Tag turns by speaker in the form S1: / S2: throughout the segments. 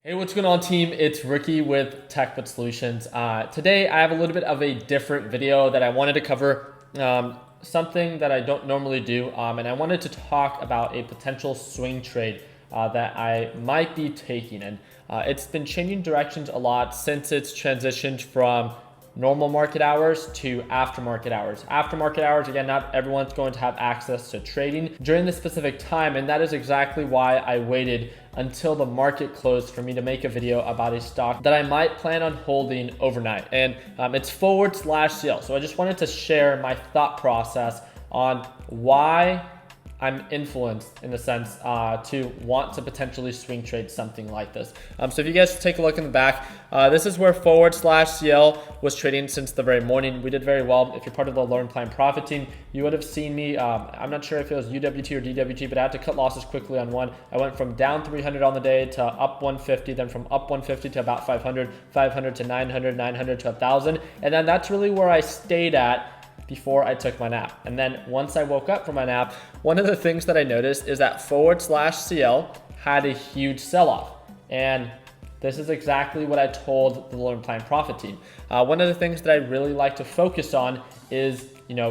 S1: Hey, what's going on, team? It's Ricky with TechBit Solutions. Today, I have a little bit of a different video that I wanted to cover, something that I don't normally do, and I wanted to talk about a potential swing trade that I might be taking. And it's been changing directions a lot since it's transitioned from normal market hours to aftermarket hours. Aftermarket hours, again, not everyone's going to have access to trading during this specific time, and that is exactly why I waited until the market closed for me to make a video about a stock that I might plan on holding overnight. And it's /CL. So I just wanted to share my thought process on why I'm influenced, in a sense, to want to potentially swing trade something like this. So if you guys take a look in the back, this is where /CL was trading since the very morning. We did very well. If you're part of the Learn Plan Profit team, you would have seen me, I'm not sure if it was UWT or DWT, but I had to cut losses quickly on one. I went from down 300 on the day to up 150, then from up 150 to about 500, 500 to 900, 900 to 1,000. And then that's really where I stayed at before I took my nap. And then once I woke up from my nap, one of the things that I noticed is that /CL had a huge sell-off. And this is exactly what I told the Learn Plan Profit team. One of the things that I really like to focus on is,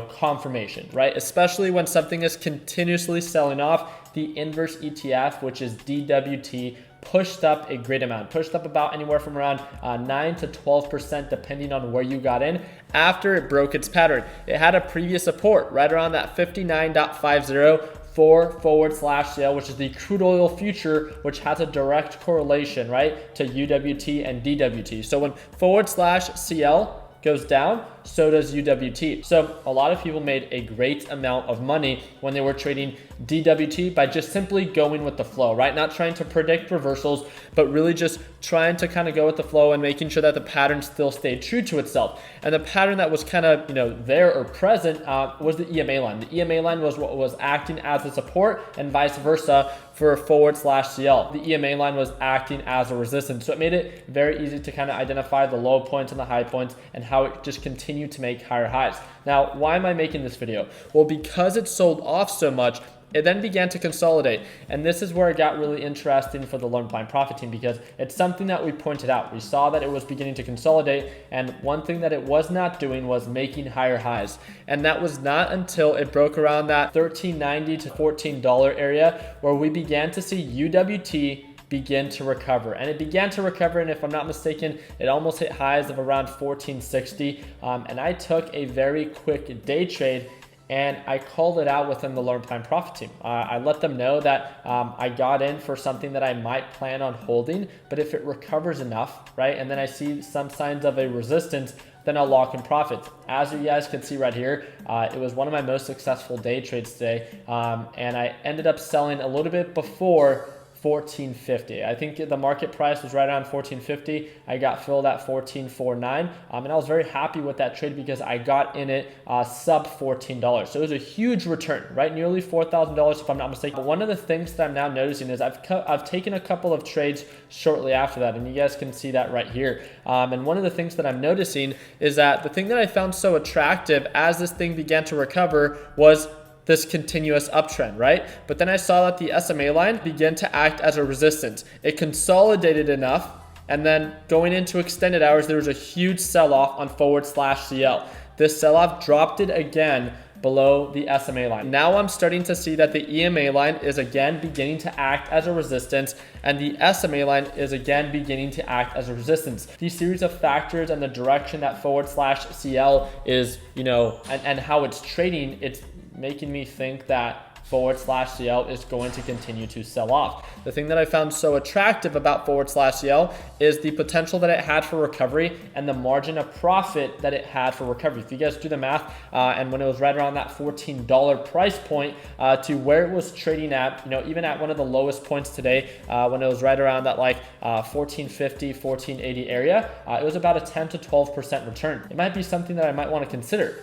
S1: confirmation, right? Especially when something is continuously selling off. The inverse ETF, which is DWT, pushed up a great amount, pushed up about anywhere from around 9 to 12%, depending on where you got in after it broke its pattern. It had a previous support right around that 59.50 for /CL, which is the crude oil future, which has a direct correlation, right, to UWT and DWT. So when /CL goes down, so does UWT. So a lot of people made a great amount of money when they were trading DWT by just simply going with the flow, right? Not trying to predict reversals, but really just trying to kind of go with the flow and making sure that the pattern still stayed true to itself. And the pattern that was kind of, there or present was the EMA line. The EMA line was what was acting as a support, and vice versa for /CL. The EMA line was acting as a resistance. So it made it very easy to kind of identify the low points and the high points and how it just continued to make higher highs. Now, why am I making this video? Well, because it sold off so much, it then began to consolidate. And this is where it got really interesting for the Learn Plan Profit team, because it's something that we pointed out. We saw that it was beginning to consolidate, and one thing that it was not doing was making higher highs. And that was not until it broke around that $13.90 to $14 area where we began to see UWT begin to recover. And it began to recover, and if I'm not mistaken, it almost hit highs of around 1460. And I took a very quick day trade, and I called it out within the Learn Plan Profit team. I let them know that I got in for something that I might plan on holding, but if it recovers enough, right, and then I see some signs of a resistance, then I'll lock in profits. As you guys can see right here, it was one of my most successful day trades today, and I ended up selling a little bit before 1450. I think the market price was right around 1450. I got filled at 1449, and I was very happy with that trade because I got in it sub $14. So it was a huge return, right? Nearly $4,000 if I'm not mistaken. But one of the things that I'm now noticing is I've taken a couple of trades shortly after that, and you guys can see that right here. And one of the things that I'm noticing is that the thing that I found so attractive as this thing began to recover was this continuous uptrend, right? But then I saw that the SMA line began to act as a resistance. It consolidated enough, and then going into extended hours, there was a huge sell-off on /CL. This sell-off dropped it again below the SMA line. Now I'm starting to see that the EMA line is again beginning to act as a resistance, and the SMA line is again beginning to act as a resistance. These series of factors and the direction that /CL is, and how it's trading, it's making me think that /CL is going to continue to sell off. The thing that I found so attractive about /CL is the potential that it had for recovery and the margin of profit that it had for recovery. If you guys do the math, and when it was right around that $14 price point to where it was trading at, even at one of the lowest points today, when it was right around that 1450, 1480 area, it was about a 10 to 12% return. It might be something that I might want to consider.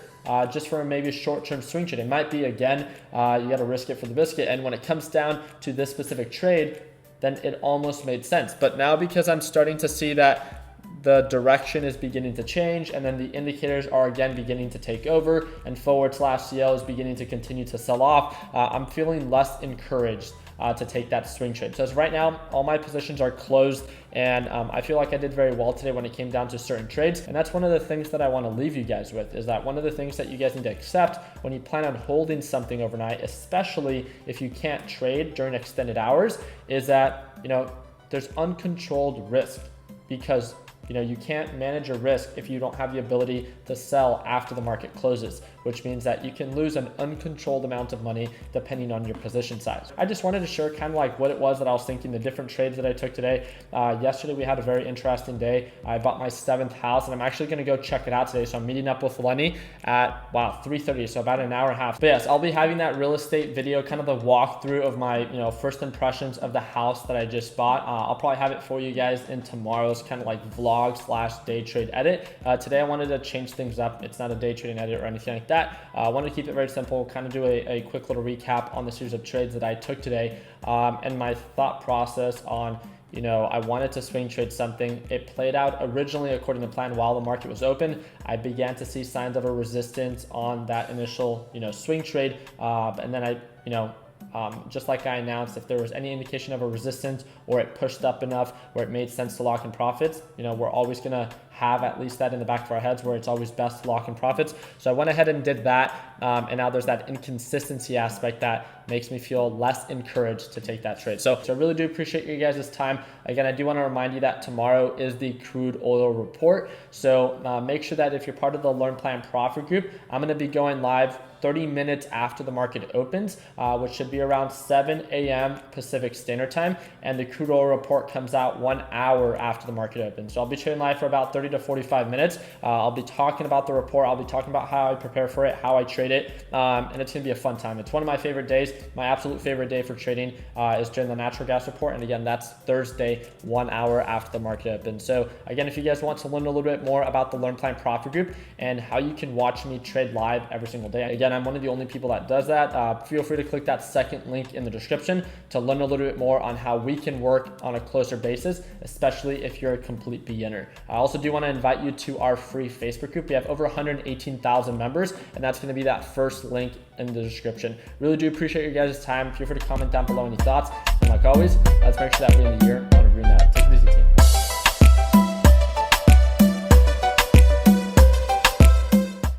S1: Just for maybe a short-term swing trade. It might be, again, you got to risk it for the biscuit. And when it comes down to this specific trade, then it almost made sense. But now, because I'm starting to see that the direction is beginning to change, and then the indicators are again beginning to take over, and /CL is beginning to continue to sell off, I'm feeling less encouraged to take that swing trade. So as right now, all my positions are closed, and I feel like I did very well today when it came down to certain trades. And that's one of the things that I want to leave you guys with, is that one of the things that you guys need to accept when you plan on holding something overnight, especially if you can't trade during extended hours, is that, there's uncontrolled risk, because you can't manage a risk if you don't have the ability to sell after the market closes, which means that you can lose an uncontrolled amount of money depending on your position size. I just wanted to share kind of like what it was that I was thinking, the different trades that I took today. Yesterday we had a very interesting day. I bought my 7th house, and I'm actually going to go check it out today. So I'm meeting up with Lenny at 3:30, so about an hour and a half. But yes, I'll be having that real estate video, kind of the walkthrough of my first impressions of the house that I just bought. I'll probably have it for you guys in tomorrow's kind of like vlog/day trade edit. Today I wanted to change things up. It's not a day trading edit or anything like that. I wanted to keep it very simple, kind of do a quick little recap on the series of trades that I took today, and my thought process on I wanted to swing trade something. It played out originally according to plan while the market was open. I began to see signs of a resistance on that initial swing trade, and then I just like I announced, if there was any indication of a resistance or it pushed up enough where it made sense to lock in profits, we're always going to have at least that in the back of our heads, where it's always best to lock in profits. So I went ahead and did that, and now there's that inconsistency aspect that makes me feel less encouraged to take that trade. So I really do appreciate you guys' time. Again, I do want to remind you that tomorrow is the crude oil report. So make sure that if you're part of the Learn Plan Profit group, I'm going to be going live 30 minutes after the market opens, which should be around 7 a.m. Pacific Standard Time. And the crude oil report comes out 1 hour after the market opens. So I'll be trading live for about 30 to 45 minutes. I'll be talking about the report. I'll be talking about how I prepare for it, how I trade it, and it's going to be a fun time. It's one of my favorite days. My absolute favorite day for trading is during the natural gas report. And again, that's Thursday, 1 hour after the market opens. So again, if you guys want to learn a little bit more about the Learn Plan Profit group and how you can watch me trade live every single day, again, I'm one of the only people that does that. Feel free to click that second link in the description to learn a little bit more on how we can work on a closer basis, especially if you're a complete beginner. I also do want to invite you to our free Facebook group. We have over 118,000 members, and that's going to be that first link in the description. Really do appreciate your guys' time. Feel free to comment down below any thoughts. And like always, let's make sure that we end the year on a green note.